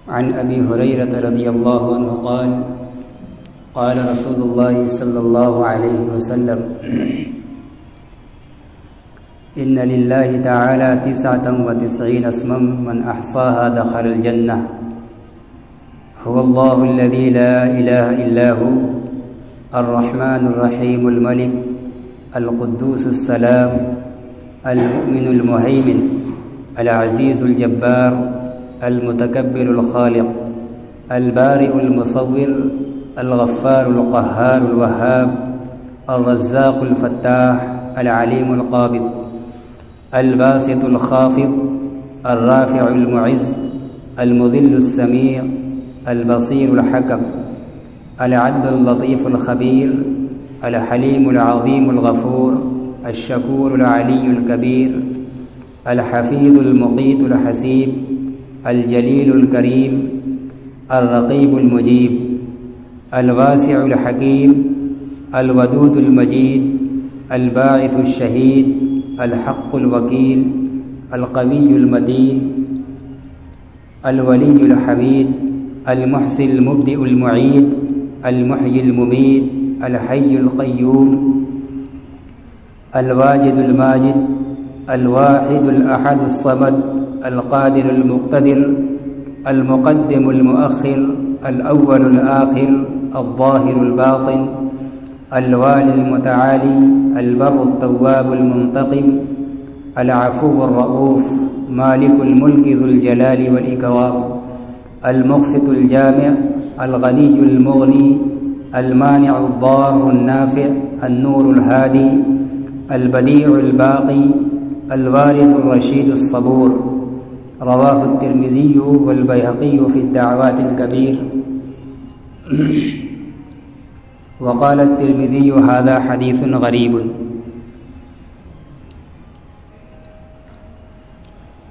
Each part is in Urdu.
عن أبي هريرة رضي الله عنه قال قال رسول الله صلى الله عليه وسلم إن لله تعالى 99 اسما من أحصاها دخل الجنة هو الله الذي لا إله إلا هو الرحمن الرحيم الملك القدوس السلام المؤمن المهيمن العزيز الجبار المتكبر الخالق البارئ المصور الغفار القهار الوهاب الرزاق الفتاح العليم القابض الباسط الخافض الرافع المعز المذل السميع البصير الحكم العدل اللطيف الخبير الحليم العظيم الغفور الشكور العلي الكبير الحفيظ المقيت الحسيب الجليل الكريم الرقيب المجيب الواسع الحكيم الودود المجيد الباعث الشهيد الحق الوكيل القوي المتين الولي الحميد المحسن المبدئ المعيد المحيي المميت الحي القيوم الواجد الماجد الواحد الأحد الصمد القادر المقتدر المقدم المؤخر الأول الآخر الظاهر الباطن الوالي المتعالي البر التواب المنتقم العفو الرؤوف مالك الملك ذو الجلال والإكرام المقسط الجامع الغني المغني المانع الضار النافع النور الهادي البديع الباقي الوارث الرشيد الصبور رواه الترمذي والبيهقي في الدعوات الكبير وقال الترمذي هذا حديث غريب۔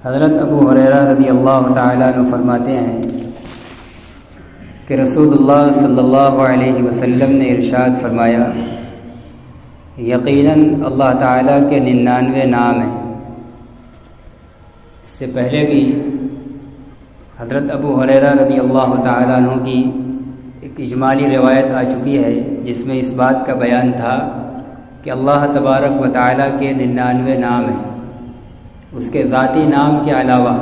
حضرت ابو ہریرہ رضی اللہ تعالیٰ عنہ فرماتے ہیں کہ رسول اللہ صلی اللہ علیہ وسلم نے ارشاد فرمایا، یقیناً اللہ تعالیٰ کے 99 نام ہیں۔ اس سے پہلے بھی حضرت ابو ہریرہ رضی اللہ تعالیٰ عنہ کی ایک اجمالی روایت آ چکی ہے جس میں اس بات کا بیان تھا کہ اللہ تبارک و تعالیٰ کے 99 نام ہیں۔ اس کے ذاتی نام کے علاوہ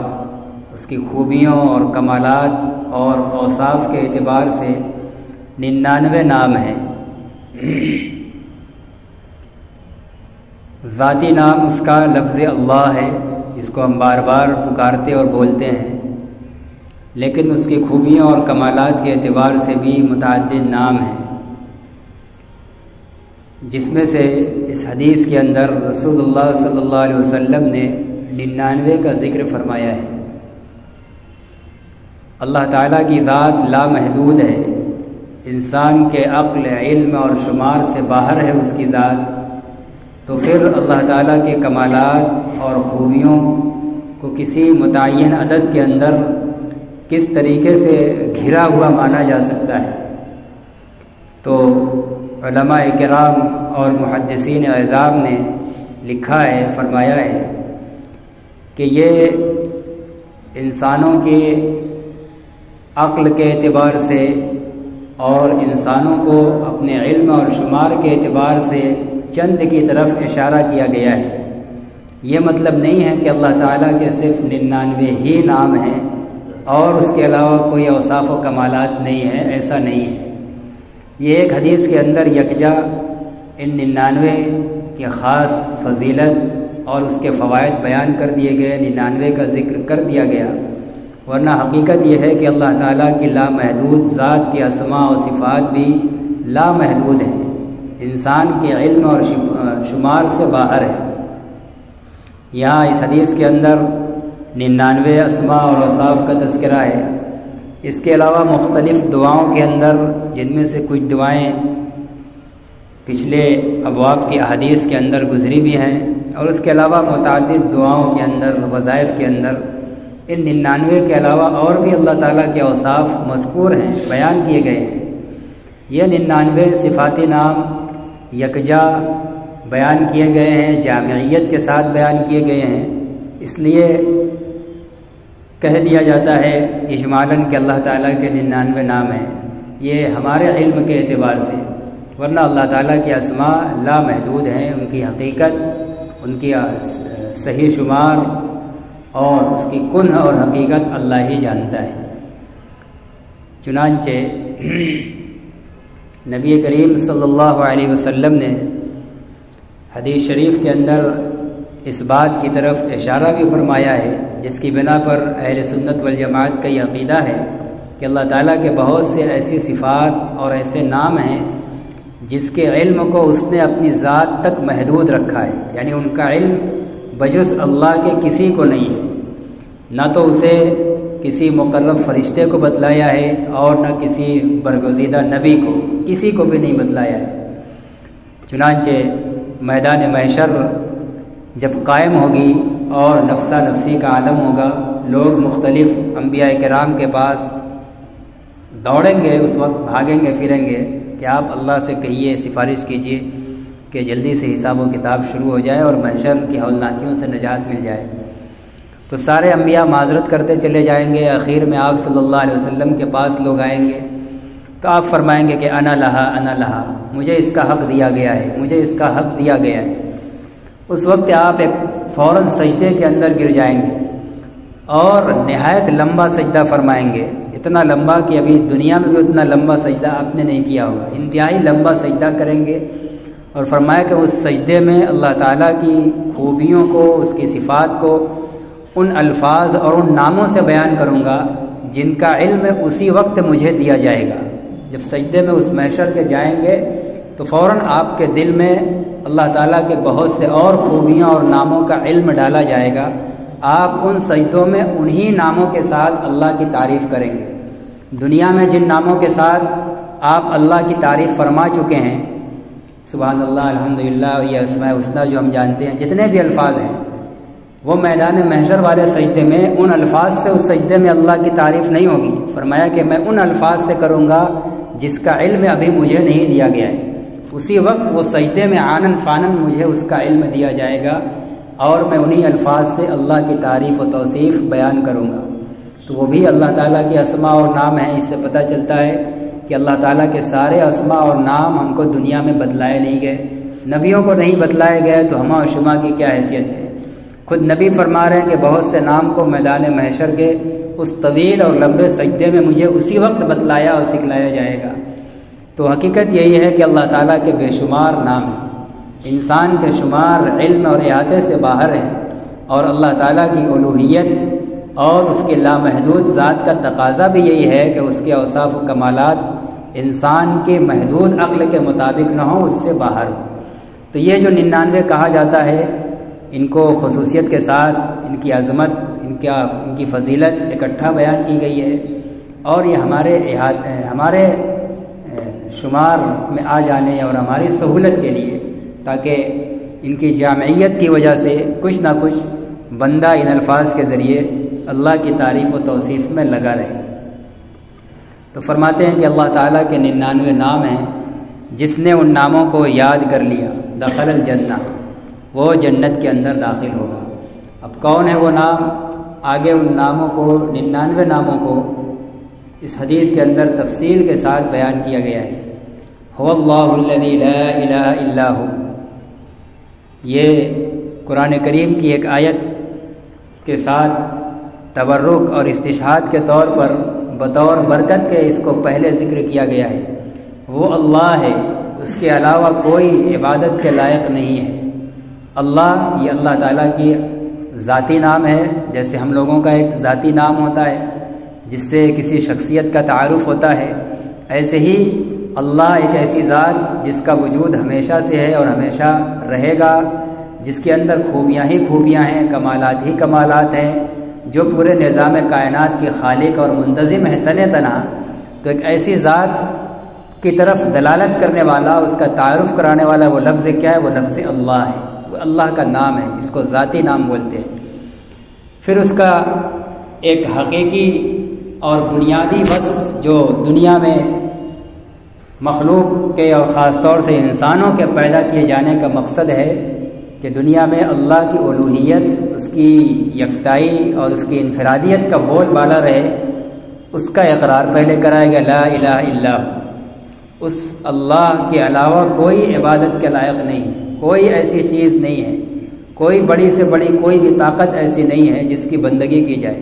اس کی خوبیوں اور کمالات اور اوصاف کے اعتبار سے 99 نام ہیں۔ ذاتی نام اس کا لفظ اللہ ہے جس کو ہم بار بار پکارتے اور بولتے ہیں، لیکن اس کی خوبیوں اور کمالات کے اعتبار سے بھی متعدد نام ہیں، جس میں سے اس حدیث کے اندر رسول اللہ صلی اللہ علیہ وسلم نے 99 کا ذکر فرمایا ہے۔ اللہ تعالیٰ کی ذات لامحدود ہے، انسان کے عقل، علم اور شمار سے باہر ہے اس کی ذات، تو پھر اللہ تعالیٰ کے کمالات اور خوبیوں کو کسی متعین عدد کے اندر کس طریقے سے گھرا ہوا مانا جا سکتا ہے؟ تو علماء کرام اور محدثین اعظام نے لکھا ہے، فرمایا ہے کہ یہ انسانوں کے عقل کے اعتبار سے اور انسانوں کو اپنے علم اور شمار کے اعتبار سے چند کی طرف اشارہ کیا گیا ہے۔ یہ مطلب نہیں ہے کہ اللہ تعالیٰ کے صرف 99 ہی نام ہیں اور اس کے علاوہ کوئی اوصاف و کمالات نہیں ہے، ایسا نہیں ہے۔ یہ ایک حدیث کے اندر یکجا ان 99 کی خاص فضیلت اور اس کے فوائد بیان کر دیے گئے، 99 کا ذکر کر دیا گیا، ورنہ حقیقت یہ ہے کہ اللہ تعالیٰ کی لامحدود ذات کے اسماء و صفات بھی لامحدود ہیں، انسان کے علم اور شمار سے باہر ہے۔ یہاں اس حدیث کے اندر 99 اسماء اور اوصاف کا تذکرہ ہے۔ اس کے علاوہ مختلف دعاؤں کے اندر، جن میں سے کچھ دعائیں پچھلے ابواب کی احادیث کے اندر گزری بھی ہیں، اور اس کے علاوہ متعدد دعاؤں کے اندر، وظائف کے اندر ان 99 کے علاوہ اور بھی اللہ تعالیٰ کے اوصاف مذکور ہیں، بیان کیے گئے ہیں۔ یہ 99 صفاتی نام یکجا بیان کیے گئے ہیں، جامعیت کے ساتھ بیان کیے گئے ہیں، اس لیے کہہ دیا جاتا ہے اجمالاً کہ اللہ تعالیٰ کے 99 نام ہیں، یہ ہمارے علم کے اعتبار سے، ورنہ اللہ تعالیٰ کے اسماء لامحدود ہیں، ان کی حقیقت، ان کی صحیح شمار اور اس کی کنہ اور حقیقت اللہ ہی جانتا ہے۔ چنانچہ نبی کریم صلی اللہ علیہ وسلم نے حدیث شریف کے اندر اس بات کی طرف اشارہ بھی فرمایا ہے، جس کی بنا پر اہل سنت والجماعت کا یہ عقیدہ ہے کہ اللہ تعالیٰ کے بہت سے ایسی صفات اور ایسے نام ہیں جس کے علم کو اس نے اپنی ذات تک محدود رکھا ہے، یعنی ان کا علم بجز اللہ کے کسی کو نہیں ہے، نہ تو اسے کسی مقرب فرشتے کو بتلایا ہے اور نہ کسی برگزیدہ نبی کو، کسی کو بھی نہیں بتلایا ہے۔ چنانچہ میدان محشر جب قائم ہوگی اور نفسہ نفسی کا عالم ہوگا، لوگ مختلف انبیاء کرام کے پاس دوڑیں گے، اس وقت بھاگیں گے پھریں گے کہ آپ اللہ سے کہیے، سفارش کیجیے کہ جلدی سے حساب و کتاب شروع ہو جائے اور محشر کی ہولناکیوں سے نجات مل جائے۔ تو سارے انبیاء معذرت کرتے چلے جائیں گے، آخر میں آپ صلی اللہ علیہ وسلم کے پاس لوگ آئیں گے تو آپ فرمائیں گے کہ انا لہا، مجھے اس کا حق دیا گیا ہے، مجھے اس کا حق دیا گیا ہے۔ اس وقت آپ ایک فوراً سجدے کے اندر گر جائیں گے اور نہایت لمبا سجدہ فرمائیں گے، اتنا لمبا کہ ابھی دنیا میں بھی اتنا لمبا سجدہ آپ نے نہیں کیا ہوگا، انتہائی لمبا سجدہ کریں گے اور فرمایا کہ اس سجدے میں اللہ تعالیٰ کی خوبیوں کو، اس کی صفات کو ان الفاظ اور ان ناموں سے بیان کروں گا جن کا علم اسی وقت مجھے دیا جائے گا۔ جب سجدے میں اس محشر کے جائیں گے تو فوراً آپ کے دل میں اللہ تعالیٰ کے بہت سے اور خوبیاں اور ناموں کا علم ڈالا جائے گا، آپ ان سجدوں میں انہی ناموں کے ساتھ اللہ کی تعریف کریں گے۔ دنیا میں جن ناموں کے ساتھ آپ اللہ کی تعریف فرما چکے ہیں، سبحان اللہ، الحمدللہ، یہ اسماء الحسنی جو ہم جانتے ہیں، جتنے بھی الفاظ ہیں، وہ میدان محشر والے سجدے میں ان الفاظ سے اس سجدے میں اللہ کی تعریف نہیں ہوگی۔ فرمایا کہ میں ان الفاظ سے کروں گا جس کا علم ابھی مجھے نہیں دیا گیا ہے، اسی وقت وہ سجدے میں آنن فانن مجھے اس کا علم دیا جائے گا اور میں انہی الفاظ سے اللہ کی تعریف و توصیف بیان کروں گا۔ تو وہ بھی اللہ تعالیٰ کے اسماء اور نام ہیں۔ اس سے پتہ چلتا ہے کہ اللہ تعالیٰ کے سارے اسماء اور نام ہم کو دنیا میں بتلائے نہیں گئے، نبیوں کو نہیں بتلائے گئے، تو ہما و شما کی کیا حیثیت ہے۔ خود نبی فرما رہے ہیں کہ بہت سے نام کو میدان محشر کے اس طویل اور لمبے سجدے میں مجھے اسی وقت بتلایا اور سکھلایا جائے گا۔ تو حقیقت یہی ہے کہ اللہ تعالیٰ کے بے شمار نام ہیں، انسان کے شمار علم اور احاطے سے باہر ہیں، اور اللہ تعالیٰ کی الوہیت اور اس کے لامحدود ذات کا تقاضا بھی یہی ہے کہ اس کے اوصاف و کمالات انسان کے محدود عقل کے مطابق نہ ہوں، اس سے باہر ہوں۔ تو یہ جو 99 کہا جاتا ہے، ان کو خصوصیت کے ساتھ ان کی عظمت، ان کی فضیلت اکٹھا بیان کی گئی ہے، اور یہ ہمارے شمار میں آ جانے اور ہماری سہولت کے لیے، تاکہ ان کی جامعیت کی وجہ سے کچھ نہ کچھ بندہ ان الفاظ کے ذریعے اللہ کی تعریف و توصیف میں لگا رہے۔ تو فرماتے ہیں کہ اللہ تعالیٰ کے 99 نام ہیں، جس نے ان ناموں کو یاد کر لیا دخل الجنہ، وہ جنت کے اندر داخل ہوگا۔ اب کون ہے وہ نام؟ آگے ان ناموں کو، 99 ناموں کو اس حدیث کے اندر تفصیل کے ساتھ بیان کیا گیا ہے۔ هو اللہ الذی لا الہ الا ہو، یہ قرآن کریم کی ایک آیت کے ساتھ تبرک اور استشہاد کے طور پر بطور برکت کے اس کو پہلے ذکر کیا گیا ہے۔ وہ اللہ ہے، اس کے علاوہ کوئی عبادت کے لائق نہیں ہے۔ اللہ، یہ اللہ تعالیٰ کی ذاتی نام ہے، جیسے ہم لوگوں کا ایک ذاتی نام ہوتا ہے جس سے کسی شخصیت کا تعارف ہوتا ہے، ایسے ہی اللہ ایک ایسی ذات جس کا وجود ہمیشہ سے ہے اور ہمیشہ رہے گا، جس کے اندر خوبیاں ہی خوبیاں ہیں، کمالات ہی کمالات ہیں، جو پورے نظام کائنات کے خالق اور منتظم ہے تنِ تنہا۔ تو ایک ایسی ذات کی طرف دلالت کرنے والا، اس کا تعارف کرانے والا وہ لفظ کیا ہے؟ وہ لفظ اللہ ہے، وہ اللہ کا نام ہے، اس کو ذاتی نام بولتے ہیں۔ پھر اس کا ایک حقیقی اور بنیادی وصف جو دنیا میں مخلوق کے اور خاص طور سے انسانوں کے پیدا کیے جانے کا مقصد ہے، کہ دنیا میں اللہ کی الوہیت، اس کی یکتائی اور اس کی انفرادیت کا بول بالا رہے، اس کا اقرار پہلے کرائے گا، لا الہ الا اللہ، اس اللہ کے علاوہ کوئی عبادت کے لائق نہیں ہے، کوئی ایسی چیز نہیں ہے، کوئی بڑی سے بڑی کوئی بھی طاقت ایسی نہیں ہے جس کی بندگی کی جائے،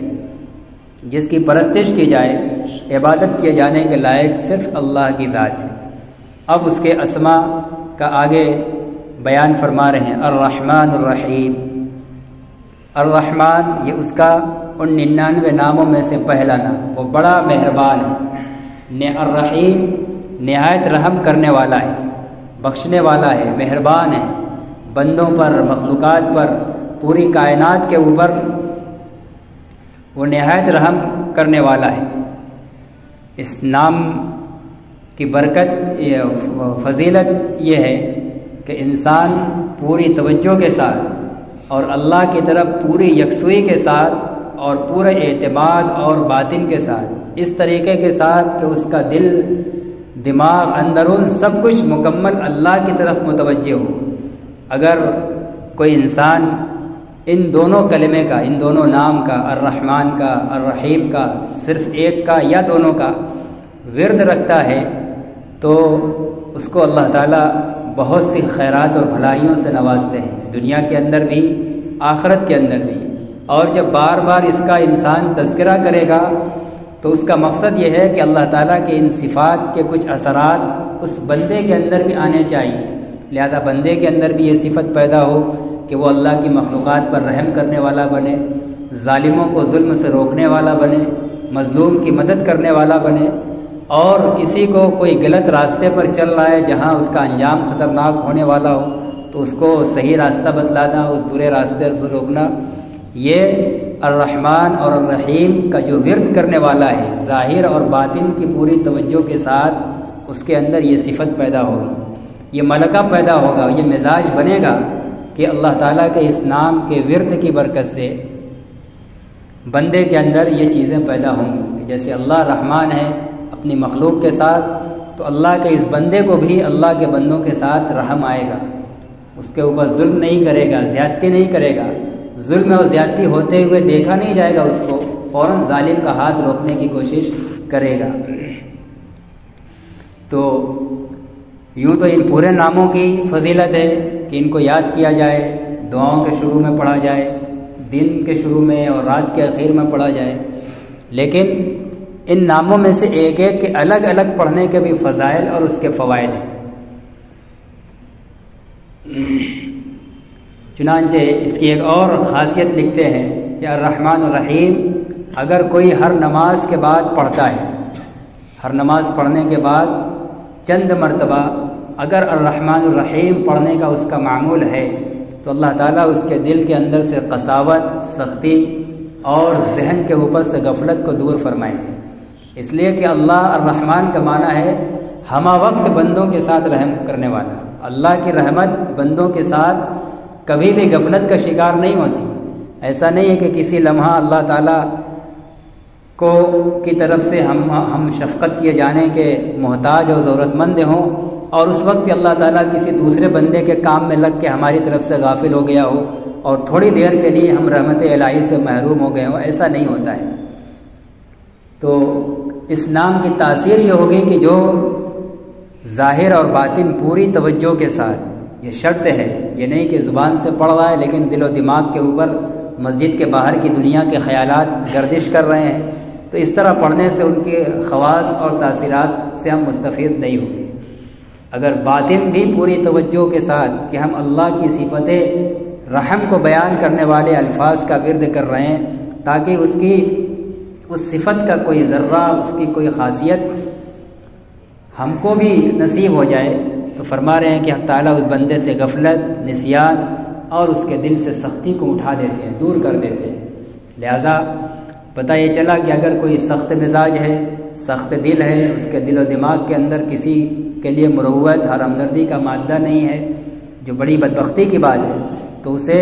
جس کی پرستش کی جائے، عبادت کیے جانے کے لائق صرف اللہ کی ذات ہے۔ اب اس کے اسماء کا آگے بیان فرما رہے ہیں، الرحمن الرحیم۔ الرحمن یہ اس کا ان 99 ناموں میں سے پہلا نام، وہ بڑا مہربان ہے۔ الرحیم نہایت رحم کرنے والا ہے، بخشنے والا ہے، مہربان ہے، بندوں پر، مخلوقات پر، پوری کائنات کے اوپر وہ نہایت رحم کرنے والا ہے۔ اس نام کی برکت، فضیلت یہ ہے کہ انسان پوری توجہ کے ساتھ اور اللہ کی طرف پوری یکسوئی کے ساتھ اور پورے اعتماد اور باطن کے ساتھ، اس طریقے کے ساتھ کہ اس کا دل، دماغ، اندرون سب کچھ مکمل اللہ کی طرف متوجہ ہو۔ اگر کوئی انسان ان دونوں کلمے کا، ان دونوں نام کا، الرحمن کا، الرحیم کا، صرف ایک کا یا دونوں کا ورد رکھتا ہے تو اس کو اللہ تعالیٰ بہت سی خیرات اور بھلائیوں سے نوازتے ہیں، دنیا کے اندر بھی، آخرت کے اندر بھی۔ اور جب بار بار اس کا انسان تذکرہ کرے گا تو اس کا مقصد یہ ہے کہ اللہ تعالیٰ کے ان صفات کے کچھ اثرات اس بندے کے اندر بھی آنے چاہیے، لہذا بندے کے اندر بھی یہ صفت پیدا ہو کہ وہ اللہ کی مخلوقات پر رحم کرنے والا بنے، ظالموں کو ظلم سے روکنے والا بنے، مظلوم کی مدد کرنے والا بنے، اور کسی کو کوئی غلط راستے پر چل رہا ہے جہاں اس کا انجام خطرناک ہونے والا ہو تو اس کو صحیح راستہ بتلانا، اس برے راستے سے روکنا۔ یہ الرحمن اور الرحیم کا جو ورد کرنے والا ہے، ظاہر اور باطن کی پوری توجہ کے ساتھ اس کے اندر یہ صفت پیدا ہوگی، یہ ملکہ پیدا ہوگا، یہ مزاج بنے گا کہ اللہ تعالیٰ کے اس نام کے ورد کی برکت سے بندے کے اندر یہ چیزیں پیدا ہوں گی۔ جیسے اللہ رحمان ہے اپنی مخلوق کے ساتھ، تو اللہ کے اس بندے کو بھی اللہ کے بندوں کے ساتھ رحم آئے گا، اس کے اوپر ظلم نہیں کرے گا، زیادتی نہیں کرے گا، ظلم اور زیادتی ہوتے ہوئے دیکھا نہیں جائے گا، اس کو فوراً ظالم کا ہاتھ روکنے کی کوشش کرے گا۔ تو یوں تو ان پورے ناموں کی فضیلت ہے کہ ان کو یاد کیا جائے، دعاؤں کے شروع میں پڑھا جائے، دن کے شروع میں اور رات کے اخیر میں پڑھا جائے، لیکن ان ناموں میں سے ایک ایک کے الگ الگ پڑھنے کے بھی فضائل اور اس کے فوائد ہیں۔ چنانچہ اس کی ایک اور خاصیت لکھتے ہیں کہ الرحمن الرحیم اگر کوئی ہر نماز کے بعد پڑھتا ہے، ہر نماز پڑھنے کے بعد چند مرتبہ اگر الرحمن الرحیم پڑھنے کا اس کا معمول ہے تو اللہ تعالیٰ اس کے دل کے اندر سے قساوت، سختی اور ذہن کے اوپر سے غفلت کو دور فرمائیں گے، اس لیے کہ اللہ الرحمن کا معنی ہے ہمہ وقت بندوں کے ساتھ رحم کرنے والا۔ اللہ کی رحمت بندوں کے ساتھ کبھی بھی غفلت کا شکار نہیں ہوتی۔ ایسا نہیں ہے کہ کسی لمحہ اللہ تعالیٰ کو کی طرف سے ہم شفقت کیے جانے کے محتاج اور ضرورت مند ہوں اور اس وقت اللہ تعالیٰ کسی دوسرے بندے کے کام میں لگ کے ہماری طرف سے غافل ہو گیا ہو اور تھوڑی دیر کے لیے ہم رحمت الہی سے محروم ہو گئے ہوں، ایسا نہیں ہوتا ہے۔ تو اس نام کی تاثیر یہ ہوگی کہ جو ظاہر اور باطن پوری توجہ کے ساتھ، یہ شرط ہے، یہ نہیں کہ زبان سے پڑھ رہا ہے لیکن دل و دماغ کے اوپر مسجد کے باہر کی دنیا کے خیالات گردش کر رہے ہیں، تو اس طرح پڑھنے سے ان کے خواص اور تاثیرات سے ہم مستفید نہیں ہوں گے۔ اگر باطن بھی پوری توجہ کے ساتھ کہ ہم اللہ کی صفت رحم کو بیان کرنے والے الفاظ کا ورد کر رہے ہیں تاکہ اس صفت کا کوئی ذرہ، اس کی کوئی خاصیت ہم کو بھی نصیب ہو جائے، تو فرما رہے ہیں کہ اللہ تعالیٰ اس بندے سے غفلت، نسیان اور اس کے دل سے سختی کو اٹھا دیتے ہیں، دور کر دیتے ہیں۔ لہذا پتہ یہ چلا کہ اگر کوئی سخت مزاج ہے، سخت دل ہے، اس کے دل و دماغ کے اندر کسی کے لیے مروت اور ہمدردی کا مادہ نہیں ہے، جو بڑی بدبختی کی بات ہے، تو اسے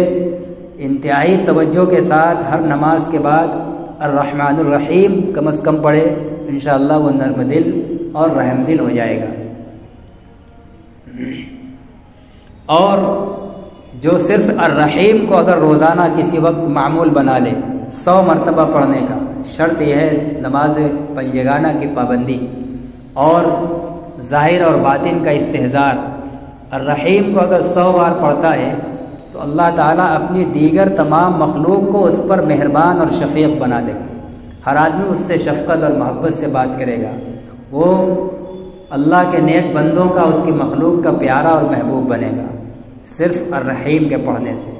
انتہائی توجہ کے ساتھ ہر نماز کے بعد الرحمن الرحیم کم از کم پڑھے، انشاءاللہ وہ نرم دل اور رحم دل ہو جائے گا۔ اور جو صرف الرحیم کو اگر روزانہ کسی وقت معمول بنا لے 100 مرتبہ پڑھنے کا، شرط یہ ہے نماز پنجگانہ کی پابندی اور ظاہر اور باطن کا استحضار، الرحیم کو اگر 100 بار پڑھتا ہے تو اللہ تعالیٰ اپنی دیگر تمام مخلوق کو اس پر مہربان اور شفیق بنا دے گا۔ ہر آدمی اس سے شفقت اور محبت سے بات کرے گا، وہ اللہ کے نیک بندوں کا، اس کی مخلوق کا پیارا اور محبوب بنے گا صرف الرحیم کے پڑھنے سے۔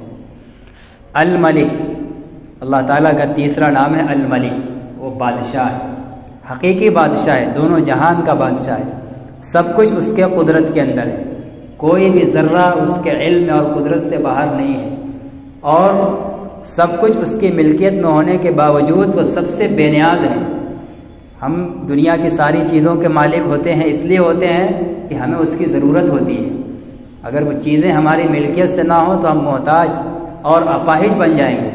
الملک، اللہ تعالیٰ کا تیسرا نام ہے الملک، وہ بادشاہ ہے، حقیقی بادشاہ ہے، دونوں جہان کا بادشاہ ہے، سب کچھ اس کے قدرت کے اندر ہے، کوئی بھی ذرہ اس کے علم اور قدرت سے باہر نہیں ہے، اور سب کچھ اس کی ملکیت میں ہونے کے باوجود وہ سب سے بے نیاز ہے۔ ہم دنیا کی ساری چیزوں کے مالک ہوتے ہیں، اس لیے ہوتے ہیں کہ ہمیں اس کی ضرورت ہوتی ہے، اگر وہ چیزیں ہماری ملکیت سے نہ ہوں تو ہم محتاج اور اپاہج بن جائیں گے،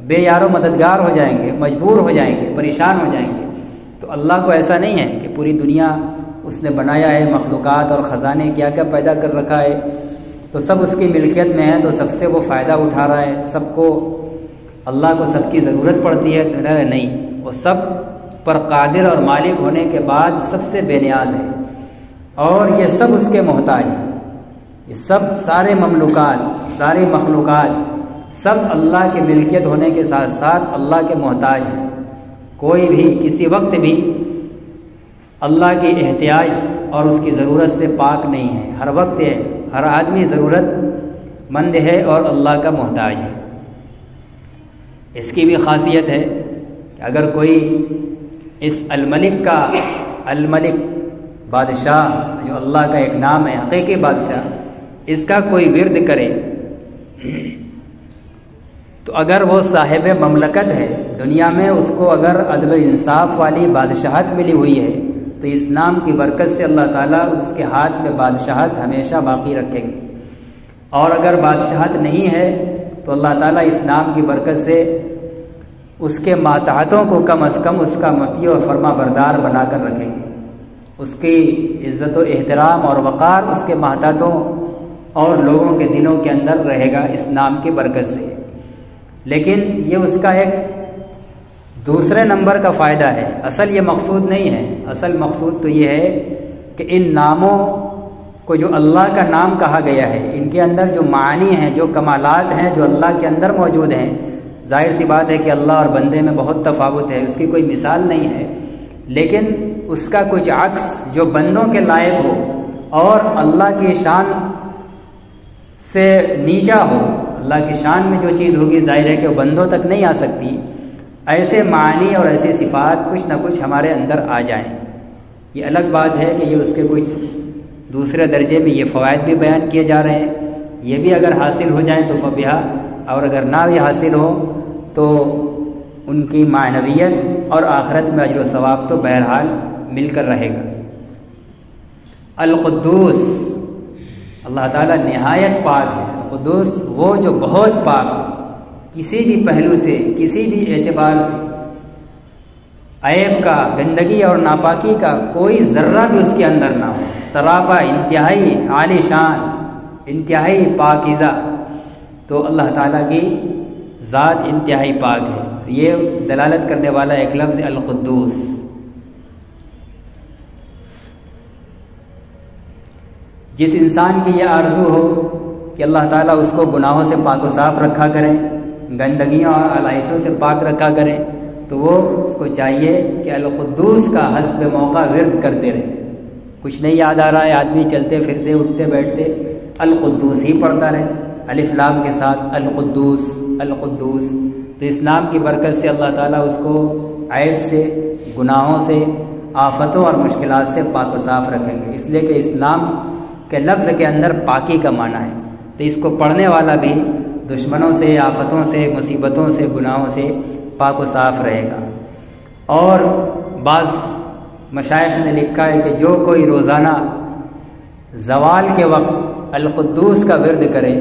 بے یار و مددگار ہو جائیں گے، مجبور ہو جائیں گے، پریشان ہو جائیں گے۔ تو اللہ کو ایسا نہیں ہے کہ پوری دنیا اس نے بنایا ہے، مخلوقات اور خزانے کیا کیا پیدا کر رکھا ہے، تو سب اس کی ملکیت میں ہے، تو سب سے وہ فائدہ اٹھا رہا ہے، سب کو اللہ کو سب کی ضرورت پڑتی ہے، نہیں، وہ سب پر قادر اور مالک ہونے کے بعد سب سے بے نیاز ہے، اور یہ سب اس کے محتاج ہیں، یہ سب سارے مملوکات، ساری مخلوقات سب اللہ کی ملکیت ہونے کے ساتھ ساتھ اللہ کے محتاج ہیں، کوئی بھی کسی وقت بھی اللہ کی احتیاج اور اس کی ضرورت سے پاک نہیں ہے، ہر وقت ہے، ہر آدمی ضرورت مند ہے اور اللہ کا محتاج ہے۔ اس کی بھی خاصیت ہے کہ اگر کوئی اس الملک کا، الملک بادشاہ جو اللہ کا ایک نام ہے، حقیقی بادشاہ، اس کا کوئی ورد کرے تو اگر وہ صاحب مملکت ہے دنیا میں، اس کو اگر عدل و انصاف والی بادشاہت ملی ہوئی ہے تو اس نام کی برکت سے اللہ تعالیٰ اس کے ہاتھ میں بادشاہت ہمیشہ باقی رکھیں گے، اور اگر بادشاہت نہیں ہے تو اللہ تعالیٰ اس نام کی برکت سے اس کے ماتحتوں کو کم از کم اس کا مطیع اور فرما بردار بنا کر رکھیں گے، اس کی عزت و احترام اور وقار اس کے ماتحتوں اور لوگوں کے دلوں کے اندر رہے گا اس نام کی برکت سے۔ لیکن یہ اس کا ایک دوسرے نمبر کا فائدہ ہے، اصل یہ مقصود نہیں ہے، اصل مقصود تو یہ ہے کہ ان ناموں کو جو اللہ کا نام کہا گیا ہے، ان کے اندر جو معانی ہیں، جو کمالات ہیں جو اللہ کے اندر موجود ہیں، ظاہر سی بات ہے کہ اللہ اور بندے میں بہت تفاوت ہے، اس کی کوئی مثال نہیں ہے، لیکن اس کا کچھ عکس جو بندوں کے لائق ہو اور اللہ کی شان سے نیچا ہو، اللہ کی شان میں جو چیز ہوگی ظاہر ہے کہ وہ بندوں تک نہیں آ سکتی، ایسے معانی اور ایسے صفات کچھ نہ کچھ ہمارے اندر آ جائیں۔ یہ الگ بات ہے کہ یہ اس کے کچھ دوسرے درجے میں یہ فوائد بھی بیان کیے جا رہے ہیں، یہ بھی اگر حاصل ہو جائیں تو فبہا، اور اگر نہ بھی حاصل ہو تو ان کی معنویت اور آخرت میں اجر و ثواب تو بہرحال مل کر رہے گا۔ القدوس، اللہ تعالیٰ نہایت پاک ہے، قدوس وہ جو بہت پاک، کسی بھی پہلو سے، کسی بھی اعتبار سے عیب کا، گندگی اور ناپاکی کا کوئی ذرہ بھی اس کے اندر نہ ہو، سراپا، انتہائی عالی شان، انتہائی پاکیزہ، تو اللہ تعالیٰ کی ذات انتہائی پاک ہے۔ تو یہ دلالت کرنے والا ایک لفظ القدوس۔ جس انسان کی یہ آرزو ہو کہ اللہ تعالیٰ اس کو گناہوں سے پاک و صاف رکھا کریں، گندگیوں اور علائشوں سے پاک رکھا کریں، تو وہ اس کو چاہیے کہ القدوس کا حسب موقع ورد کرتے رہے۔ کچھ نہیں یاد آ رہا ہے، آدمی چلتے پھرتے اٹھتے بیٹھتے القدوس ہی پڑھتا رہے، الف لام کے ساتھ، القدوس القدوس۔ تو اس نام کی برکت سے اللہ تعالیٰ اس کو عیب سے، گناہوں سے، آفتوں اور مشکلات سے پاک و صاف رکھیں گے، اس لیے کہ اس نام کے لفظ کے اندر پاکی کا معنی ہے۔ تو اس کو پڑھنے والا بھی دشمنوں سے، آفتوں سے، مصیبتوں سے، گناہوں سے پاک و صاف رہے گا۔ اور بعض مشائخ نے لکھا ہے کہ جو کوئی روزانہ زوال کے وقت القدوس کا ورد کرے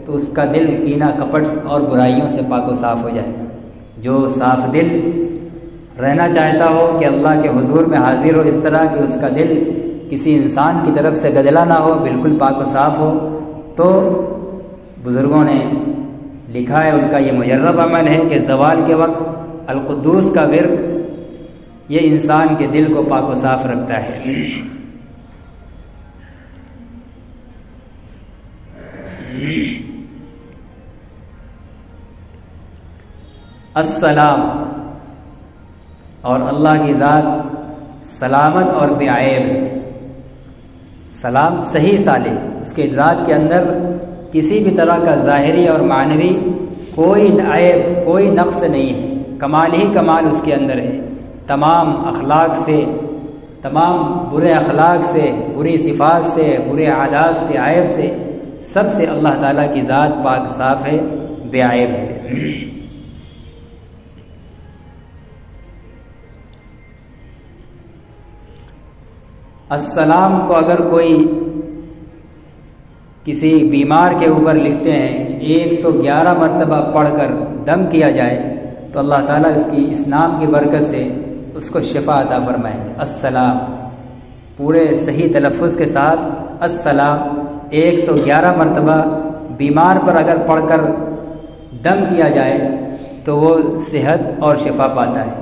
تو اس کا دل کینہ، کپٹ اور برائیوں سے پاک و صاف ہو جائے گا۔ جو صاف دل رہنا چاہتا ہو کہ اللہ کے حضور میں حاضر ہو اس طرح کہ اس کا دل کسی انسان کی طرف سے گدلا نہ ہو، بالکل پاک و صاف ہو، تو بزرگوں نے لکھا ہے، ان کا یہ مجرب عمل ہے کہ زوال کے وقت القدوس کا ورد یہ انسان کے دل کو پاک و صاف رکھتا ہے۔ السلام، اور اللہ کی ذات سلامت اور بے عیب ہے۔ سلام صحیح سالم، اس کے ذات کے اندر کسی بھی طرح کا ظاہری اور معنوی کوئی عیب، کوئی نقص نہیں ہے، کمال ہی کمال اس کے اندر ہے۔ تمام اخلاق سے، تمام برے اخلاق سے، بری صفات سے، برے عادات سے، عیب سے، سب سے اللہ تعالیٰ کی ذات پاک صاف ہے، بے عیب ہے۔ السلام کو اگر کوئی کسی بیمار کے اوپر لکھتے ہیں 111 مرتبہ پڑھ کر دم کیا جائے تو اللہ تعالیٰ اس کی اس نام کی برکت سے اس کو شفا عطا فرمائیں گے۔ السلام، پورے صحیح تلفظ کے ساتھ السلام 111 مرتبہ بیمار پر اگر پڑھ کر دم کیا جائے تو وہ صحت اور شفا پاتا ہے۔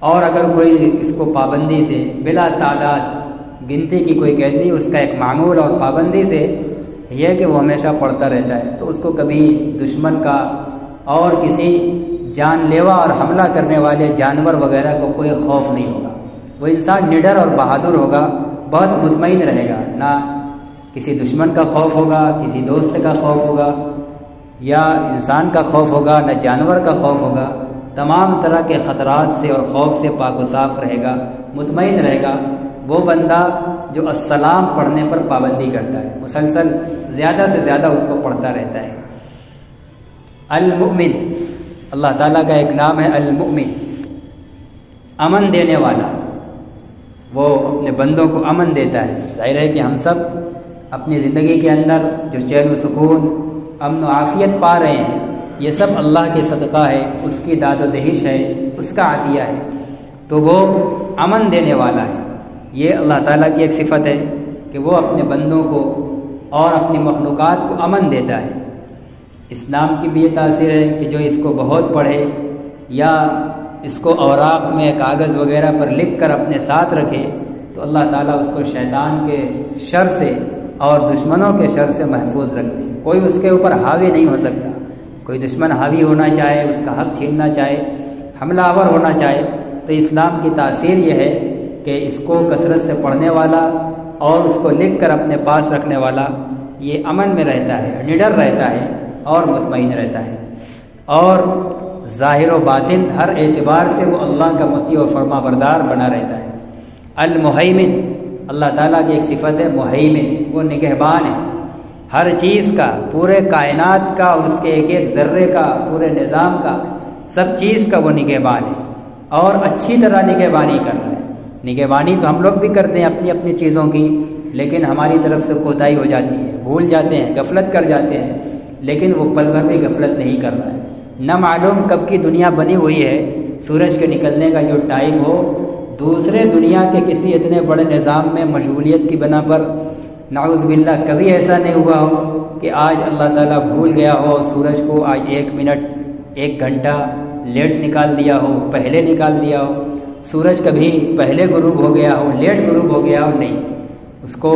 اور اگر کوئی اس کو پابندی سے بلا تعداد گنتی کی کوئی قید نہیں، اس کا ایک معمول اور پابندی سے یہ کہ وہ ہمیشہ پڑھتا رہتا ہے تو اس کو کبھی دشمن کا اور کسی جان لیوا اور حملہ کرنے والے جانور وغیرہ کو کوئی خوف نہیں ہوگا۔ وہ انسان نڈر اور بہادر ہوگا، بہت مطمئن رہے گا، نہ کسی دشمن کا خوف ہوگا، کسی دوست کا خوف ہوگا یا انسان کا خوف ہوگا، نہ جانور کا خوف ہوگا۔ تمام طرح کے خطرات سے اور خوف سے پاک و صاف رہے گا، مطمئن رہے گا وہ بندہ جو السلام پڑھنے پر پابندی کرتا ہے، مسلسل زیادہ سے زیادہ اس کو پڑھتا رہتا ہے۔ المؤمن، اللہ تعالیٰ کا ایک نام ہے المؤمن، امن دینے والا، وہ اپنے بندوں کو امن دیتا ہے۔ ظاہر ہے کہ ہم سب اپنی زندگی کے اندر جو چین و سکون، امن و عافیت پا رہے ہیں، یہ سب اللہ کے صدقہ ہے، اس کی داد و دہش ہے، اس کا عطیہ ہے، تو وہ امن دینے والا ہے۔ یہ اللہ تعالیٰ کی ایک صفت ہے کہ وہ اپنے بندوں کو اور اپنی مخلوقات کو امن دیتا ہے۔ اسلام کی بھی یہ تاثیر ہے کہ جو اس کو بہت پڑھے یا اس کو اوراق میں کاغذ وغیرہ پر لکھ کر اپنے ساتھ رکھے تو اللہ تعالیٰ اس کو شیطان کے شر سے اور دشمنوں کے شر سے محفوظ رکھتے ہیں۔ کوئی اس کے اوپر حاوی نہیں ہو سکتا۔ کوئی دشمن حاوی ہونا چاہے، اس کا حق چھیننا چاہے، حملہ آور ہونا چاہے، تو اسلام کی تاثیر یہ ہے کہ اس کو کثرت سے پڑھنے والا اور اس کو لکھ کر اپنے پاس رکھنے والا یہ امن میں رہتا ہے، نڈر رہتا ہے اور مطمئن رہتا ہے، اور ظاہر و باطن ہر اعتبار سے وہ اللہ کا مطیع و فرما بردار بنا رہتا ہے۔ المہیمن، اللہ تعالیٰ کی ایک صفت ہے مہیمن، وہ نگہبان ہے ہر چیز کا، پورے کائنات کا اور اس کے ایک ایک ذرے کا، پورے نظام کا، سب چیز کا وہ نگہبان ہے اور اچھی طرح نگہبانی کر رہا ہے۔ نگہبانی تو ہم لوگ بھی کرتے ہیں اپنی اپنی چیزوں کی، لیکن ہماری طرف سے کوتاہی ہو جاتی ہے، بھول جاتے ہیں، غفلت کر جاتے ہیں، لیکن وہ پل بھر بھی غفلت نہیں کر رہا ہے۔ نہ معلوم کب کی دنیا بنی ہوئی ہے، سورج کے نکلنے کا جو ٹائم ہو، دوسرے دنیا کے کسی اتنے بڑے نظام میں مشغولیت کی بنا پر نعوذ باللہ کبھی ایسا نہیں ہوا ہو کہ آج اللہ تعالیٰ بھول گیا ہو سورج کو آج 1 منٹ 1 گھنٹہ لیٹ نکال دیا ہو، پہلے نکال دیا ہو۔ سورج کبھی پہلے غروب ہو گیا ہو، لیٹ غروب ہو گیا ہو، نہیں، اس کو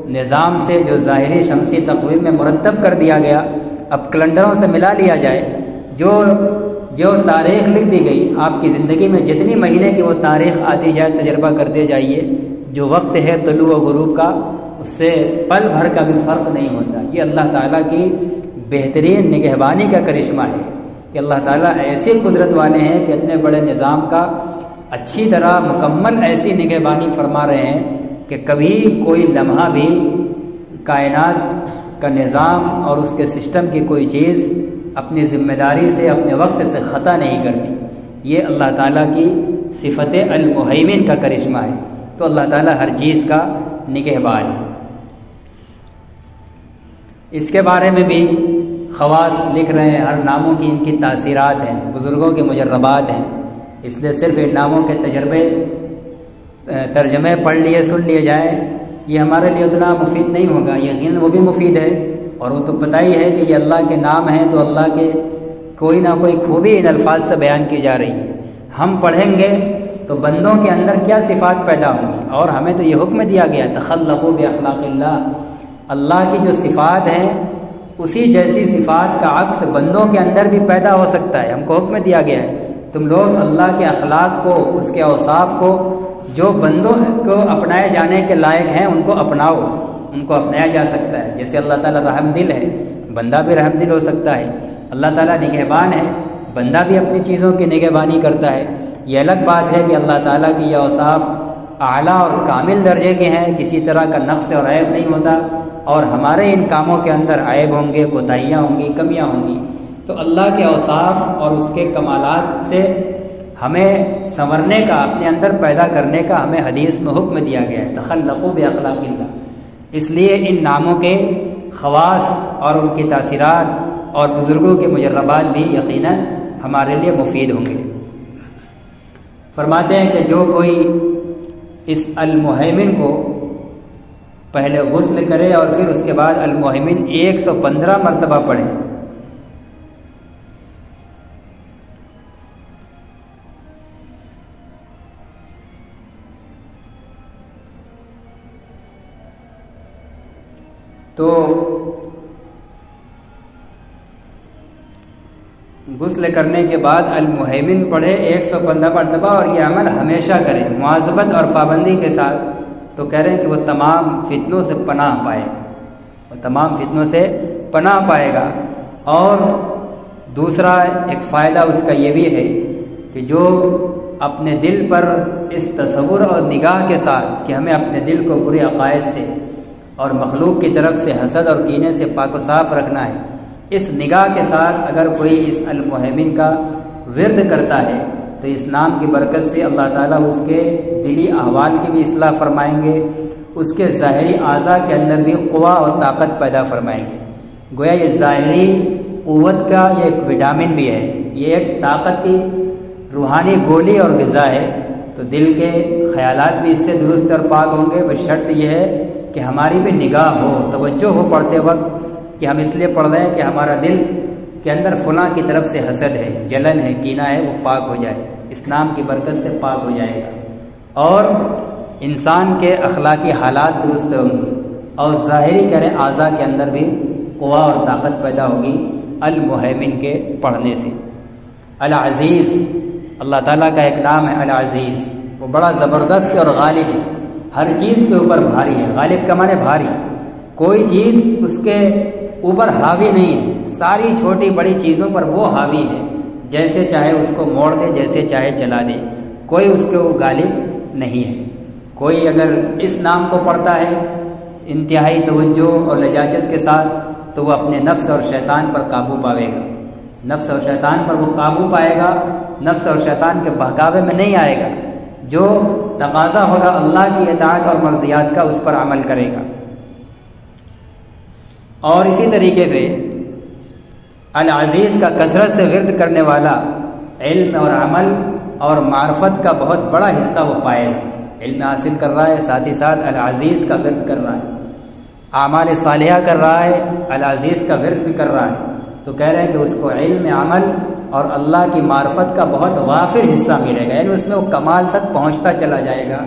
نظام سے جو ظاہری شمسی تقویم میں مرتب کر دیا گیا، اب کیلنڈروں سے ملا لیا جائے، جو تاریخ لکھ دی گئی آپ کی زندگی میں، جتنی مہینے کی وہ تاریخ آتی جائے، تجربہ کرتے جائیے، جو وقت ہے طلوع و غروب کا اس سے پل بھر کا بھی فرق نہیں ہوتا۔ یہ اللہ تعالیٰ کی بہترین نگہبانی کا کرشمہ ہے کہ اللہ تعالیٰ ایسی قدرت والے ہیں کہ اتنے بڑے نظام کا اچھی طرح مکمل ایسی نگہبانی فرما رہے ہیں کہ کبھی کوئی لمحہ بھی کائنات کا نظام اور اس کے سسٹم کی کوئی چیز اپنی ذمہ داری سے، اپنے وقت سے خطا نہیں کرتی۔ یہ اللہ تعالیٰ کی صفت المہیمن کا کرشمہ ہے، تو اللہ تعالیٰ ہر چیز کا نگہبان ہے۔ اس کے بارے میں بھی خواص لکھ رہے ہیں، ہر ناموں کی ان کی تاثیرات ہیں، بزرگوں کے مجربات ہیں، اس لیے صرف ان ناموں کے ترجمے پڑھ لیے سن لیے جائیں، یہ ہمارے لیے اتنا مفید نہیں ہوگا۔ یقیناً وہ بھی مفید ہے، اور وہ تو پتہ ہی ہے کہ یہ اللہ کے نام ہیں، تو اللہ کے کوئی نہ کوئی خوبی ان الفاظ سے بیان کی جا رہی ہے۔ ہم پڑھیں گے تو بندوں کے اندر کیا صفات پیدا ہوں گی، اور ہمیں تو یہ حکم دیا گیا تخلقوا باخلاق اللہ، اللہ کی جو صفات ہیں اسی جیسی صفات کا عکس بندوں کے اندر بھی پیدا ہو سکتا ہے۔ ہم کو حکم دیا گیا ہے تم لوگ اللہ کے اخلاق کو، اس کے اوصاف کو جو بندوں کو اپنائے جانے کے لائق ہیں ان کو اپناؤ، ان کو اپنایا جا سکتا ہے۔ جیسے اللہ تعالیٰ رحم دل ہے، بندہ بھی رحم دل ہو سکتا ہے۔ اللہ تعالیٰ نگہبان ہے، بندہ بھی اپنی چیزوں کی نگہبانی کرتا ہے۔ یہ الگ بات ہے کہ اللہ تعالیٰ کی یہ اوصاف اعلیٰ اور کامل درجے کے ہیں، کسی طرح کا نقص اور عیب نہیں ہوتا، اور ہمارے ان کاموں کے اندر عیب ہوں گے، کوتاہیاں ہوں گی، کمیاں ہوں گی۔ تو اللہ کے اوصاف اور اس کے کمالات سے ہمیں سنورنے کا، اپنے اندر پیدا کرنے کا ہمیں حدیث میں حکم دیا گیا ہے تخلقوا باخلاق اللہ۔ اس لیے ان ناموں کے خواص اور ان کی تاثیرات اور بزرگوں کے مجربات بھی یقیناً ہمارے لیے مفید ہوں گے۔ فرماتے ہیں کہ جو کوئی اس المہیمن کو پہلے غسل کرے اور پھر اس کے بعد المہیمن 115 مرتبہ پڑھے، تو غسل کرنے کے بعد المہیمن پڑھے 115 مرتبہ، اور یہ عمل ہمیشہ کرے مواظبت اور پابندی کے ساتھ، تو کہہ رہے ہیں کہ وہ تمام فتنوں سے پناہ پائے گا، وہ تمام فتنوں سے پناہ پائے گا۔ اور دوسرا ایک فائدہ اس کا یہ بھی ہے کہ جو اپنے دل پر اس تصور اور نگاہ کے ساتھ کہ ہمیں اپنے دل کو برے عقائد سے اور مخلوق کی طرف سے حسد اور کینے سے پاک و صاف رکھنا ہے، اس نگاہ کے ساتھ اگر کوئی اس المہیمن کا ورد کرتا ہے تو اس نام کی برکت سے اللہ تعالیٰ اس کے دلی احوال کی بھی اصلاح فرمائیں گے، اس کے ظاہری اعضاء کے اندر بھی قوت اور طاقت پیدا فرمائیں گے۔ گویا یہ ظاہری قوت کا یہ ایک وٹامن بھی ہے، یہ ایک طاقت کی روحانی گولی اور غذا ہے۔ تو دل کے خیالات بھی اس سے درست اور پاک ہوں گے، بس شرط یہ ہے کہ ہماری بھی نگاہ ہو، توجہ ہو پڑھتے وقت کہ ہم اس لیے پڑھ رہے ہیں کہ ہمارا دل کے اندر فلاں کی طرف سے حسد ہے، جلن ہے، کینہ ہے، وہ پاک ہو جائے، اس نام کی برکت سے پاک ہو جائے گا، اور انسان کے اخلاقی حالات درست ہوں گے، اور ظاہری کریں اعضاء کے اندر بھی قوت اور طاقت پیدا ہوگی المہیمن کے پڑھنے سے۔ العزیز اللہ تعالیٰ کا ایک نام ہے العزیز، وہ بڑا زبردست اور غالب ہے، ہر چیز کے اوپر بھاری ہے۔ غالب کا معنی بھاری، کوئی چیز اس کے اوپر حاوی نہیں ہے، ساری چھوٹی بڑی چیزوں پر وہ حاوی ہے، جیسے چاہے اس کو موڑ دے، جیسے چاہے چلا دے، کوئی اس کے وہ غالب نہیں ہے۔ کوئی اگر اس نام کو پڑھتا ہے انتہائی توجہ اور لجاجت کے ساتھ تو وہ اپنے نفس اور شیطان پر قابو پاوے گا، نفس اور شیطان پر وہ قابو پائے گا، نفس اور شیطان کے بہکاوے میں نہیں آئے گا، جو تقاضا ہوگا اللہ کی اطاعت اور مرضیات کا اس پر عمل کرے گا۔ اور اسی طریقے سے العزیز کا کثرت سے ورد کرنے والا علم اور عمل اور معرفت کا بہت بڑا حصہ وہ پائے گا، علم حاصل کر رہا ہے، ساتھ ہی ساتھ العزیز کا ورد کر رہا ہے، اعمال صالحہ کر رہا ہے، العزیز کا ورد بھی کر رہا ہے، تو کہہ رہے ہیں کہ اس کو علم، عمل اور اللہ کی معرفت کا بہت وافر حصہ ملے گا، یعنی اس میں وہ کمال تک پہنچتا چلا جائے گا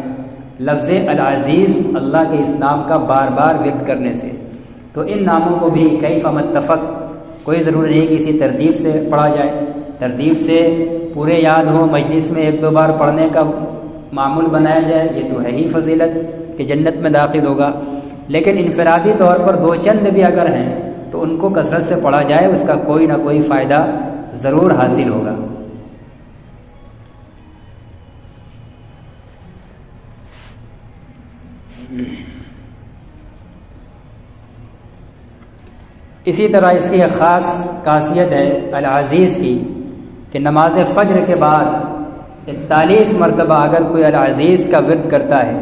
لفظ العزیز اللہ کے اس نام کا بار بار ورد کرنے سے۔ تو ان ناموں کو بھی کیف متفق، کوئی ضروری نہیں کہ اسی ترتیب سے پڑھا جائے، ترتیب سے پورے یاد ہو، مجلس میں ایک دو بار پڑھنے کا معمول بنایا جائے، یہ تو ہے ہی فضیلت کہ جنت میں داخل ہوگا، لیکن انفرادی طور پر دو چند بھی اگر ہیں تو ان کو کثرت سے پڑھا جائے، اس کا کوئی نہ کوئی فائدہ ضرور حاصل ہوگا۔ اسی طرح اس کی ایک خاص خاصیت ہے العزیز کی کہ نماز فجر کے بعد 41 مرتبہ اگر کوئی العزیز کا ورد کرتا ہے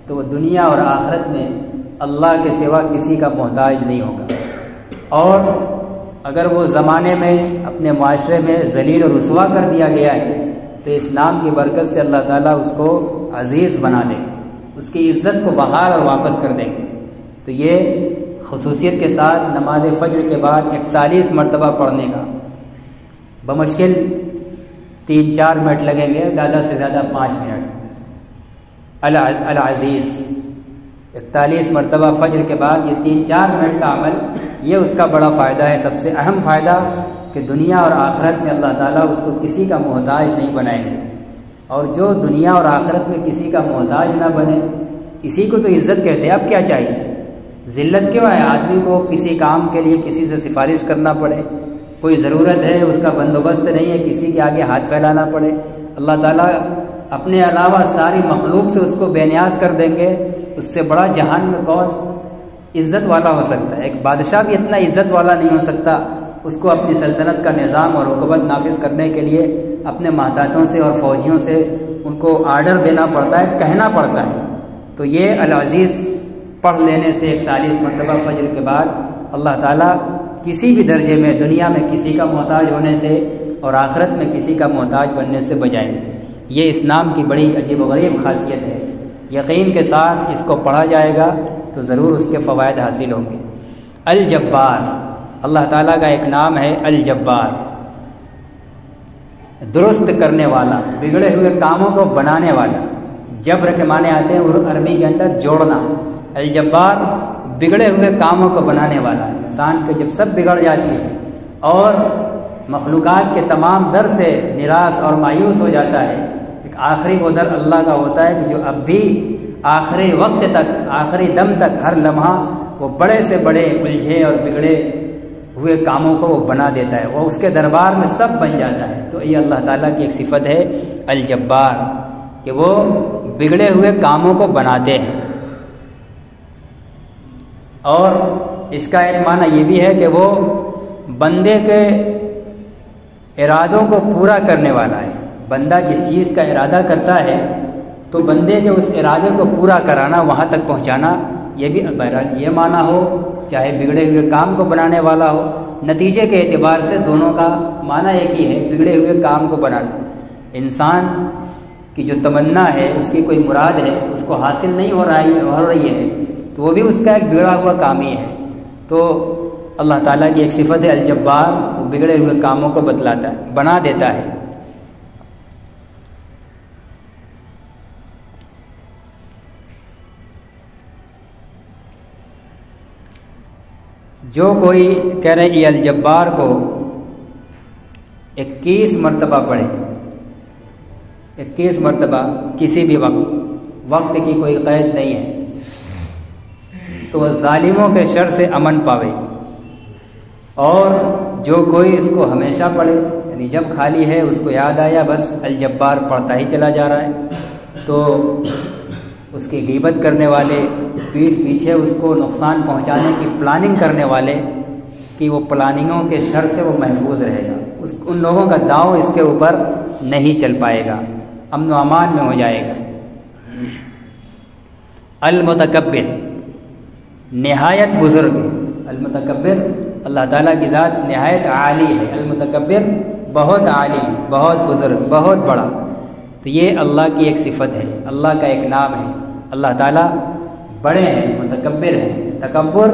تو وہ دنیا اور آخرت میں اللہ کے سوا کسی کا محتاج نہیں ہوگا، اور اگر وہ زمانے میں اپنے معاشرے میں ذلیل و رسوا کر دیا گیا ہے تو اس نام کی برکت سے اللہ تعالیٰ اس کو عزیز بنا دیں گے، اس کی عزت کو بحال اور واپس کر دیں گے۔ تو یہ خصوصیت کے ساتھ نماز فجر کے بعد 41 مرتبہ پڑھنے کا، بمشکل 3-4 منٹ لگیں گے، زیادہ سے زیادہ 5 منٹ۔ العزیز 41 مرتبہ فجر کے بعد یہ 3-4 منٹ کا عمل، یہ اس کا بڑا فائدہ ہے، سب سے اہم فائدہ کہ دنیا اور آخرت میں اللہ تعالیٰ اس کو کسی کا محتاج نہیں بنائیں گے، اور جو دنیا اور آخرت میں کسی کا محتاج نہ بنے، اسی کو تو عزت کہتے ہیں۔ اب کیا چاہیے؟ ذلت کیوں ہے آدمی کو کسی کام کے لیے کسی سے سفارش کرنا پڑے، کوئی ضرورت ہے اس کا بندوبست نہیں ہے، کسی کے آگے ہاتھ پھیلانا پڑے؟ اللہ تعالیٰ اپنے علاوہ ساری مخلوق سے اس کو بے نیاز کر دیں گے۔ اس سے بڑا جہان میں کون عزت والا ہو سکتا ہے؟ ایک بادشاہ بھی اتنا عزت والا نہیں ہو سکتا، اس کو اپنی سلطنت کا نظام اور حکومت نافذ کرنے کے لیے اپنے محتاطوں سے اور فوجیوں سے ان کو آرڈر دینا پڑتا ہے، کہنا پڑتا ہے۔ تو یہ العزیز پڑھ لینے سے 41 مرتبہ فجر کے بعد اللہ تعالیٰ کسی بھی درجے میں دنیا میں کسی کا محتاج ہونے سے اور آخرت میں کسی کا محتاج بننے سے بچائیں گے۔ یہ اس نام کی بڑی عجیب و غریب خاصیت ہے۔ یقین کے ساتھ اس کو پڑھا جائے گا تو ضرور اس کے فوائد حاصل ہوں گے۔ الجبار اللہ تعالیٰ کا ایک نام ہے، الجبار، درست کرنے والا، بگڑے ہوئے کاموں کو بنانے والا۔ جبر کے معنی آتے ہیں عربی کے اندر جوڑنا۔ الجبار بگڑے ہوئے کاموں کو بنانے والا۔ انسان کے جب سب بگڑ جاتی ہے اور مخلوقات کے تمام در سے نراش اور مایوس ہو جاتا ہے، ایک آخری وہ در اللہ کا ہوتا ہے کہ جو اب بھی آخری وقت تک، آخری دم تک، ہر لمحہ وہ بڑے سے بڑے الجھے اور بگڑے ہوئے کاموں کو وہ بنا دیتا ہے، وہ اس کے دربار میں سب بن جاتا ہے۔ تو یہ اللہ تعالیٰ کی ایک صفت ہے الجبار، کہ وہ بگڑے ہوئے کاموں کو بناتے ہیں۔ اور اس کا ایک معنی یہ بھی ہے کہ وہ بندے کے ارادوں کو پورا کرنے والا ہے۔ بندہ جس چیز کا ارادہ کرتا ہے تو بندے کے اس ارادے کو پورا کرانا، وہاں تک پہنچانا، یہ بھی بہرحال یہ معنی ہو، چاہے بگڑے ہوئے کام کو بنانے والا ہو۔ نتیجے کے اعتبار سے دونوں کا معنی ایک ہی ہے، بگڑے ہوئے کام کو بنانا۔ انسان کی جو تمنا ہے، اس کی کوئی مراد ہے، اس کو حاصل نہیں ہو رہی ہے تو وہ بھی اس کا ایک بگڑا ہوا کام ہی ہے۔ تو اللہ تعالیٰ کی ایک صفت ہے الجبار، وہ بگڑے ہوئے کاموں کو بتلاتا ہے، بنا دیتا ہے۔ جو کوئی کہہ رہے ہیں الجبار کو 21 مرتبہ پڑھے، 21 مرتبہ کسی بھی وقت کی کوئی قید نہیں ہے، تو وہ ظالموں کے شر سے امن پاوے۔ اور جو کوئی اس کو ہمیشہ پڑھے، یعنی جب خالی ہے اس کو یاد آیا بس الجبار پڑھتا ہی چلا جا رہا ہے، تو اس کی غیبت کرنے والے، پیٹھ پیچھے اس کو نقصان پہنچانے کی پلاننگ کرنے والے کہ وہ پلاننگوں کے شر سے وہ محفوظ رہے گا، ان لوگوں کا داؤ اس کے اوپر نہیں چل پائے گا، امن و امان میں ہو جائے گا۔ المتکبر نہایت بزرگ ہے، المتکبر اللہ تعالیٰ کی ذات نہایت عالی ہے، المتکبر بہت عالی، بہت بزرگ، بہت بڑا۔ تو یہ اللہ کی ایک صفت ہے، اللہ کا ایک نام ہے۔ اللہ تعالیٰ بڑے ہیں، متکبر ہیں۔ تکبر،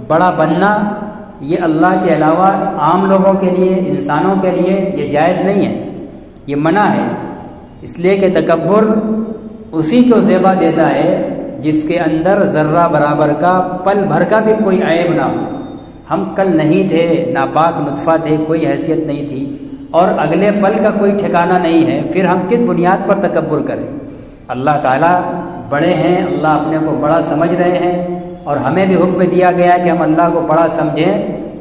بڑا بننا، یہ اللہ کے علاوہ عام لوگوں کے لیے، انسانوں کے لیے یہ جائز نہیں ہے، یہ منع ہے، اس لیے کہ تکبر اسی کو زیبا دیتا ہے جس کے اندر ذرہ برابر کا، پل بھر کا بھی کوئی عیب نہ ہو۔ ہم کل نہیں تھے، ناپاک نطفہ تھے، کوئی حیثیت نہیں تھی، اور اگلے پل کا کوئی ٹھکانہ نہیں ہے، پھر ہم کس بنیاد پر تکبر کریں؟ اللہ تعالیٰ بڑے ہیں، اللہ اپنے کو بڑا سمجھ رہے ہیں، اور ہمیں بھی حکم دیا گیا کہ ہم اللہ کو بڑا سمجھیں،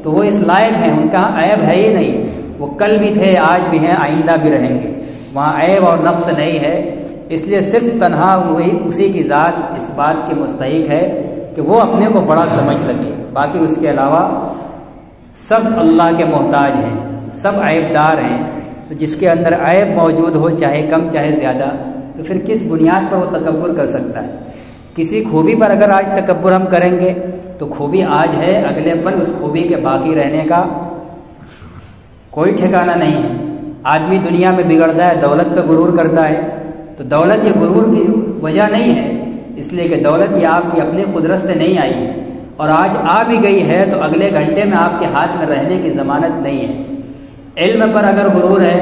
تو وہ اس لائق ہیں، ان کا عیب ہے ہی نہیں، وہ کل بھی تھے، آج بھی ہیں، آئندہ بھی رہیں گے، وہاں عیب اور نقص نہیں ہے۔ اس لیے صرف تنہا ہوئی اسی کی ذات اس بات کی مستحق ہے کہ وہ اپنے کو بڑا سمجھ سکے، باقی اس کے علاوہ سب اللہ کے محتاج ہیں، سب عیب دار ہیں۔ تو جس کے اندر عیب موجود ہو، چاہے کم چاہے زیادہ، تو پھر کس بنیاد پر وہ تکبر کر سکتا ہے؟ کسی خوبی پر اگر آج تکبر ہم کریں گے تو خوبی آج ہے، اگلے پل اس خوبی کے باقی رہنے کا کوئی ٹھکانہ نہیں ہے۔ آدمی دنیا میں بگڑتا ہے، دولت پہ غرور کرتا ہے، تو دولت یہ غرور کی وجہ نہیں ہے، اس لیے کہ دولت یہ آپ کی اپنی قدرت سے نہیں آئی ہے، اور آج آ بھی گئی ہے تو اگلے گھنٹے میں آپ کے ہاتھ میں رہنے کی ضمانت نہیں ہے۔ علم پر اگر غرور ہے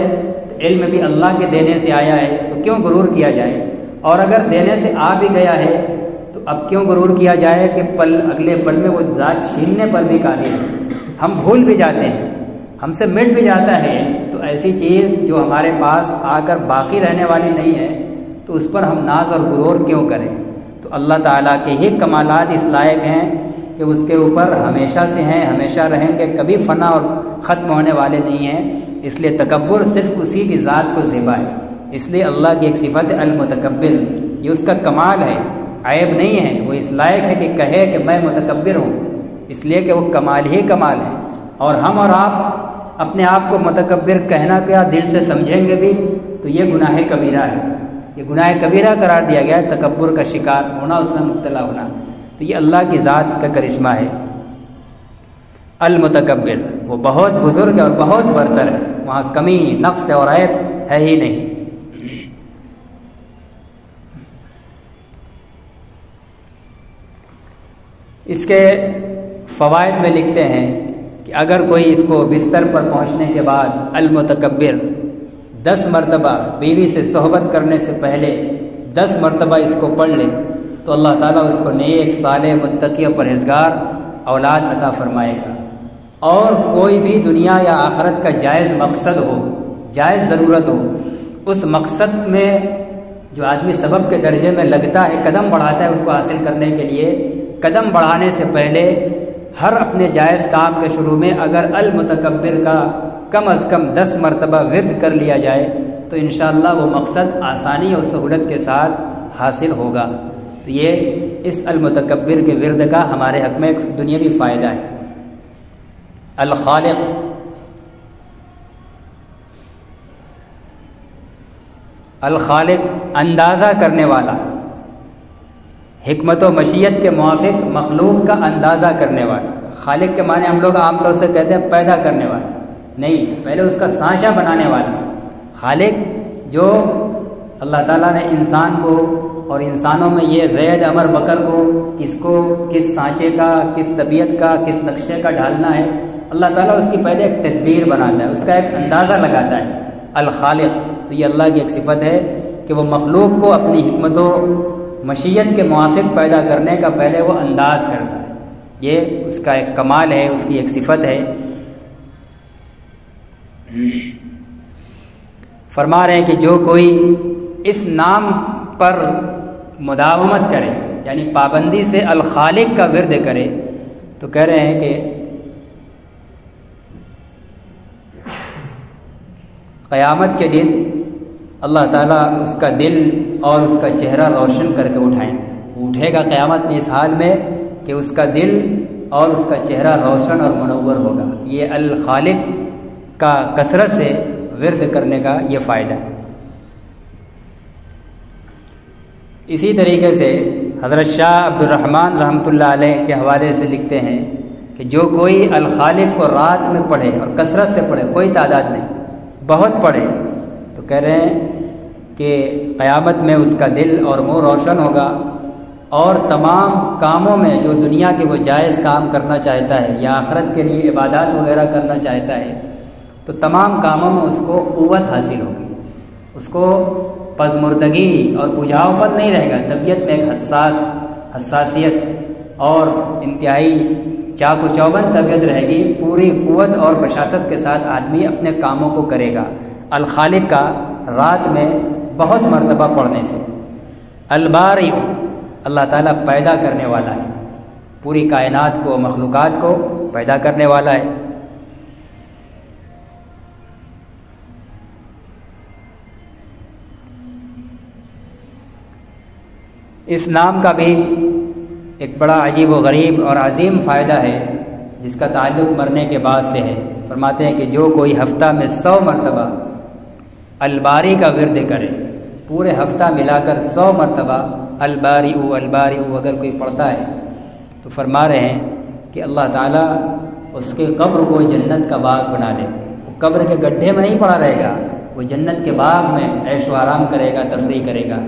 تو علم بھی اللہ کے دینے سے آیا ہے، تو کیوں غرور کیا جائے؟ اور اگر دینے سے آ بھی گیا ہے تو اب کیوں غرور کیا جائے کہ اگلے پل میں وہ ذات چھیننے پر بھی قادر ہے۔ ہم بھول بھی جاتے ہیں، ہم سے مٹ بھی جاتا ہے، تو ایسی چیز جو ہمارے پاس آ کر باقی رہنے والی نہیں ہے تو اس پر ہم ناز اور غرور کیوں کریں؟ تو اللہ تعالیٰ کے ہی کمالات اس لائق ہیں کہ اس کے اوپر ہمیشہ سے ہیں، ہمیشہ رہیں گے، کبھی فنا اور ختم ہونے والے نہیں ہیں۔ اس لیے تکبر صرف اسی کی ذات کو زیبا ہے۔ اس لیے اللہ کی ایک صفت ہے المتکبر، یہ اس کا کمال ہے، عیب نہیں ہے۔ وہ اس لائق ہے کہ کہے کہ میں متکبر ہوں، اس لیے کہ وہ کمال ہی کمال ہے۔ اور ہم اور آپ اپنے آپ کو متکبر کہنا کیا دل سے سمجھیں گے بھی تو یہ گناہ کبیرہ ہے، یہ گناہ کبیرہ قرار دیا گیا ہے، تکبر کا شکار ہونا، اس میں مبتلا ہونا۔ تو یہ اللہ کی ذات کا کرشمہ ہے۔ المتکبر، وہ بہت بزرگ اور بہت برتر ہے، وہاں کمی، نقص اور عیب ہے ہی نہیں۔ اس کے فوائد میں لکھتے ہیں کہ اگر کوئی اس کو بستر پر پہنچنے کے بعد المتکبر 10 مرتبہ بیوی سے صحبت کرنے سے پہلے 10 مرتبہ اس کو پڑھ لے تو اللہ تعالیٰ اس کو نیک، صالح، متقی اور پرہیزگار اولاد عطا فرمائے گا۔ اور کوئی بھی دنیا یا آخرت کا جائز مقصد ہو، جائز ضرورت ہو، اس مقصد میں جو آدمی سبب کے درجے میں لگتا ہے، قدم بڑھاتا ہے اس کو حاصل کرنے کے لیے، قدم بڑھانے سے پہلے ہر اپنے جائز کام کے شروع میں اگر المتکبر کا کم از کم 10 مرتبہ ورد کر لیا جائے تو انشاءاللہ وہ مقصد آسانی اور سہولت کے ساتھ حاصل ہوگا۔ تو یہ اس المتکبر کے ورد کا ہمارے حق میں ایک دنیاوی فائدہ ہے۔ الخالق، الخالق اندازہ کرنے والا، حکمت و مشیت کے موافق مخلوق کا اندازہ کرنے والا۔ خالق کے معنی ہم لوگ عام طور سے کہتے ہیں پیدا کرنے والا، نہیں، پہلے اس کا سانچہ بنانے والا۔ خالق جو اللہ تعالیٰ نے انسان کو اور انسانوں میں یہ زید، امر، بکر کو کس سانچے کا، کس طبیعت کا، کس نقشے کا ڈھالنا ہے، اللہ تعالیٰ اس کی پہلے ایک تدبیر بناتا ہے، اس کا ایک اندازہ لگاتا ہے۔ الخالق، تو یہ اللہ کی ایک صفت ہے کہ وہ مخلوق کو اپنی حکمت و مشیت کے موافق پیدا کرنے کا پہلے وہ انداز کرتا ہے، یہ اس کا ایک کمال ہے، اس کی ایک صفت ہے۔ فرما رہے ہیں کہ جو کوئی اس نام پر مداومت کرے، یعنی پابندی سے الخالق کا ورد کرے، تو کہہ رہے ہیں کہ قیامت کے دن اللہ تعالیٰ اس کا دل اور اس کا چہرہ روشن کر کے اٹھائیں گے۔ اٹھے گا قیامت میں اس حال میں کہ اس کا دل اور اس کا چہرہ روشن اور منور ہوگا۔ یہ الخالق کا کثرت سے ورد کرنے کا یہ فائدہ ہے۔ اسی طریقے سے حضرت شاہ عبد الرحمن رحمۃ اللہ علیہ کے حوالے سے لکھتے ہیں کہ جو کوئی الخالق کو رات میں پڑھے اور کثرت سے پڑھے، کوئی تعداد نہیں، بہت پڑھے، تو کہہ رہے ہیں کہ قیامت میں اس کا دل اور منہ روشن ہوگا، اور تمام کاموں میں جو دنیا کے وہ جائز کام کرنا چاہتا ہے یا آخرت کے لیے عبادات وغیرہ کرنا چاہتا ہے تو تمام کاموں میں اس کو قوت حاصل ہوگی، اس کو پزمردگی اور بجھاؤ پر نہیں رہے گا، طبیعت میں ایک حساسیت اور انتہائی چاق و چوبند طبیعت رہے گی، پوری قوت اور بشاشت کے ساتھ آدمی اپنے کاموں کو کرے گا الخالق کا رات میں بہت مرتبہ پڑھنے سے۔ الباری، اللہ تعالیٰ پیدا کرنے والا ہے، پوری کائنات کو، مخلوقات کو پیدا کرنے والا ہے۔ اس نام کا بھی ایک بڑا عجیب و غریب اور عظیم فائدہ ہے جس کا تعلق مرنے کے بعد سے ہے۔ فرماتے ہیں کہ جو کوئی ہفتہ میں 100 مرتبہ الباری کا ورد کرے، پورے ہفتہ ملا کر 100 مرتبہ الباری اگر کوئی پڑھتا ہے تو فرما رہے ہیں کہ اللہ تعالیٰ اس کے قبر کو جنت کا باغ بنا دے۔ وہ قبر کے گڈھے میں نہیں پڑا رہے گا، وہ جنت کے باغ میں عیش و آرام کرے گا، تفریح کرے گا۔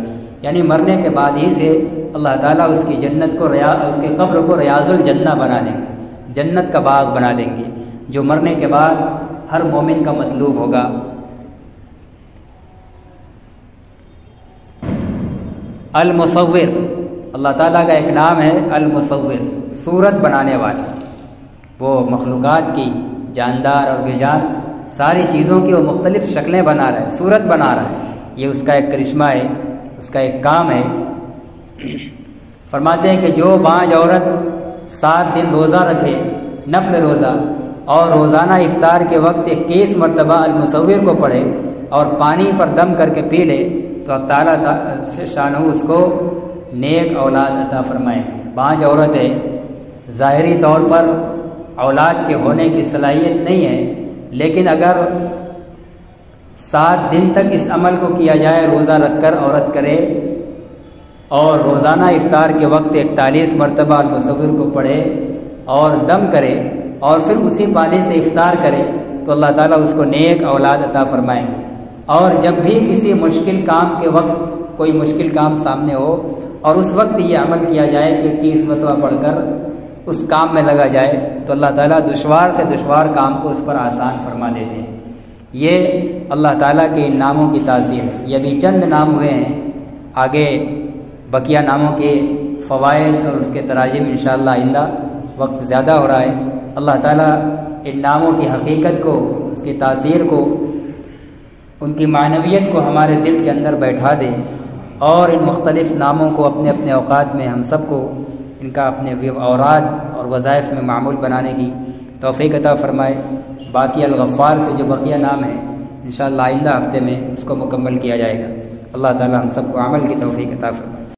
یعنی مرنے کے بعد ہی سے اللہ تعالیٰ اس کی جنت کو اس کے قبر کو ریاض الجنہ بنا دیں گے، جنت کا باغ بنا دیں گے، جو مرنے کے بعد ہر مومن کا مطلوب ہوگا۔ المصور، اللہ تعالیٰ کا ایک نام ہے المصور، صورت بنانے والا۔ وہ مخلوقات کی جاندار اور بے جان ساری چیزوں کی وہ مختلف شکلیں بنا رہا ہے، صورت بنا رہا ہے، یہ اس کا ایک کرشمہ ہے، اس کا ایک کام ہے۔ فرماتے ہیں کہ جو بانج عورت 7 دن روزہ رکھے، نفل روزہ، اور روزانہ افطار کے وقت 21 مرتبہ المصور کو پڑھے اور پانی پر دم کر کے پی لے تو اللہ تعالیٰ شانہ اس کو نیک اولاد عطا فرمائے گے۔ بانج عورت ہے، ظاہری طور پر اولاد کے ہونے کی صلاحیت نہیں ہے، لیکن اگر 7 دن تک اس عمل کو کیا جائے، روزہ رکھ کر عورت کرے اور روزانہ افطار کے وقت 41 مرتبہ المصور کو پڑھے اور دم کرے اور پھر اسی پانی سے افطار کرے تو اللہ تعالیٰ اس کو نیک اولاد عطا فرمائیں گے۔ اور جب بھی کسی مشکل کام کے وقت کوئی مشکل کام سامنے ہو اور اس وقت یہ عمل کیا جائے کہ 21 مرتبہ پڑھ کر اس کام میں لگا جائے تو اللہ تعالیٰ دشوار سے دشوار کام کو اس پر آسان فرما دیتے ہیں۔ یہ اللہ تعالیٰ کے ان ناموں کی تاثیر ہے۔ یہ بھی چند نام ہوئے ہیں، آگے بقیہ ناموں کے فوائد اور اس کے تراجم انشاءاللہ آئندہ، وقت زیادہ ہو رہا ہے۔ اللہ تعالیٰ ان ناموں کی حقیقت کو، اس کی تاثیر کو، ان کی معنویت کو ہمارے دل کے اندر بیٹھا دے اور ان مختلف ناموں کو اپنے اپنے اوقات میں ہم سب کو ان کا اپنے اوراد اور وظائف میں معمول بنانے کی توفیق عطا فرمائے۔ باقی الغفار سے جو بقیہ نام ہیں انشاءاللہ آئندہ ہفتے میں اس کو مکمل کیا جائے گا۔ اللہ تعالی ہم سب کو عمل کی توفیق عطا فرمائے۔